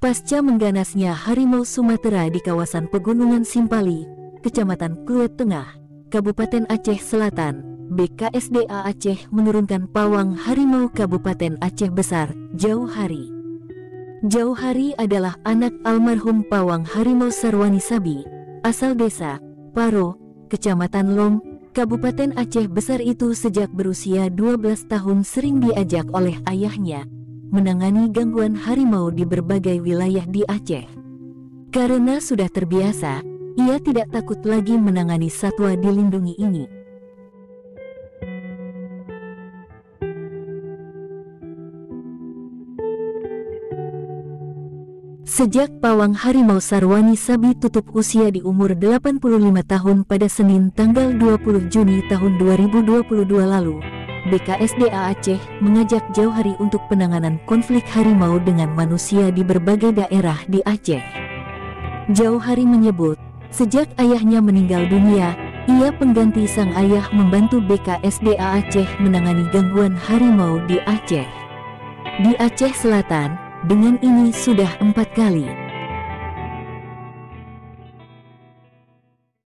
Pasca mengganasnya harimau Sumatera di kawasan Pegunungan Simpali, Kecamatan Kluet Tengah, Kabupaten Aceh Selatan, BKSDA Aceh menurunkan pawang harimau Kabupaten Aceh Besar, Jauhari. Jauhari adalah anak almarhum pawang harimau Sarwani Sabi, asal desa Paro, Kecamatan Long, Kabupaten Aceh Besar itu sejak berusia 12 tahun sering diajak oleh ayahnya menangani gangguan harimau di berbagai wilayah di Aceh. Karena sudah terbiasa, ia tidak takut lagi menangani satwa dilindungi ini. Sejak pawang harimau Sarwani Sabi tutup usia di umur 85 tahun pada Senin tanggal 20 Juni tahun 2022 lalu, BKSDA Aceh mengajak Jauhari untuk penanganan konflik harimau dengan manusia di berbagai daerah di Aceh. Jauhari menyebut, sejak ayahnya meninggal dunia, ia pengganti sang ayah membantu BKSDA Aceh menangani gangguan harimau di Aceh. Di Aceh Selatan, dengan ini sudah 4 kali.